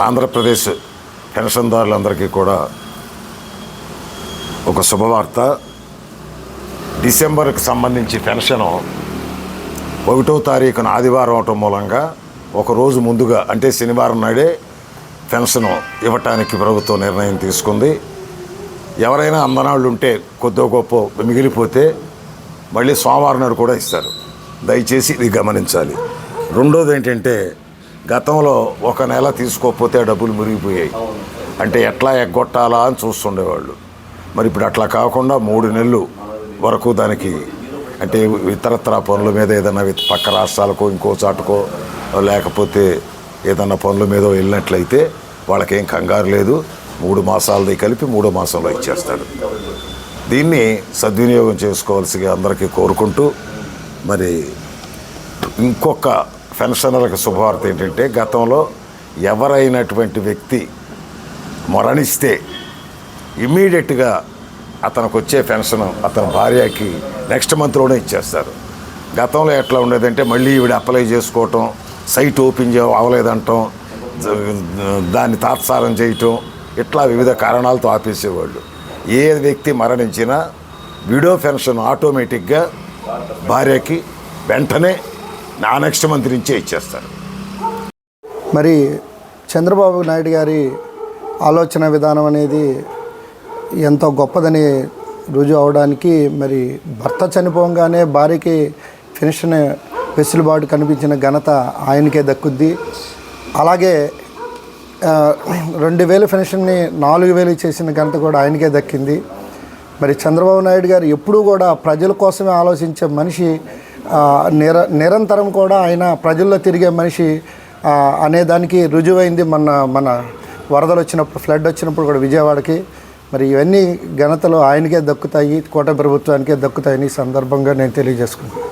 ఆంధ్రప్రదేశ్ పెన్షన్దారులందరికీ కూడా ఒక శుభవార్త. డిసెంబర్కి సంబంధించి పెన్షను 1వ తారీఖున ఆదివారం అవటం మూలంగా ఒకరోజు ముందుగా అంటే శనివారం నాడే పెన్షను ఇవ్వటానికి ప్రభుత్వం నిర్ణయం తీసుకుంది. ఎవరైనా అందనాళ్ళు ఉంటే కొద్దో గొప్ప మిగిలిపోతే మళ్ళీ సోమవారం నాడు కూడా ఇస్తారు. దయచేసి ఇది గమనించాలి. రెండోది ఏంటంటే, గతంలో ఒక నెల తీసుకోకపోతే డబ్బులు మురిగిపోయాయి. అంటే ఎట్లా ఎగ్గొట్టాలా అని చూస్తుండేవాళ్ళు. మరి ఇప్పుడు అట్లా కాకుండా 3 నెలలు వరకు దానికి అంటే ఇతరత్రా పనుల మీద ఏదైనా పక్క రాష్ట్రాలకో ఇంకో చాటుకో లేకపోతే ఏదన్నా పనుల మీద వెళ్ళినట్లయితే వాళ్ళకేం కంగారు లేదు. 3 మాసాలది కలిపి 3వ మాసంలో ఇచ్చేస్తాడు. దీన్ని సద్వినియోగం చేసుకోవాల్సిగా అందరికీ కోరుకుంటూ, మరి ఇంకొక పెన్షనర్లకు శుభవార్త ఏంటంటే, గతంలో ఎవరైనటువంటి వ్యక్తి మరణిస్తే ఇమ్మీడియట్గా అతనికి వచ్చే పెన్షన్ అతని భార్యకి నెక్స్ట్ మంత్లోనే ఇచ్చేస్తారు. గతంలో ఎట్లా ఉండేదంటే, మళ్ళీ ఈవిడ అప్లై చేసుకోవటం, సైట్ ఓపెన్ అవ్వలేదంటాం, దాన్ని తాత్సారం చేయటం, ఇట్లా వివిధ కారణాలతో ఆపేసేవాళ్ళు. ఏ వ్యక్తి మరణించినా విడో పెన్షన్ ఆటోమేటిక్గా భార్యకి వెంటనే నెక్స్ట్ మంత్ నుంచే ఇచ్చేస్తారు. మరి చంద్రబాబు నాయుడు గారి ఆలోచన విధానం అనేది ఎంతో గొప్పదని రుజువు అవడానికి, మరి భర్త చనిపోగానే భార్యకి పెన్షన్ వెసులుబాటు కనిపించిన ఘనత ఆయనకే దక్కుద్ది. అలాగే 2000 పెన్షన్ని 4000 చేసిన ఘనత కూడా ఆయనకే దక్కింది. మరి చంద్రబాబు నాయుడు గారు ఎప్పుడూ కూడా ప్రజల కోసమే ఆలోచించే మనిషి, నిరంతరం కూడా ఆయన ప్రజల్లో తిరిగే మనిషి అనేదానికి రుజువైంది మన వరదలు వచ్చినప్పుడు, ఫ్లడ్ వచ్చినప్పుడు కూడా విజయవాడకి. మరి ఇవన్నీ ఘనతలు ఆయనకే దక్కుతాయి, కూటమి ప్రభుత్వానికే దక్కుతాయని సందర్భంగా నేను తెలియజేసుకుంటాను.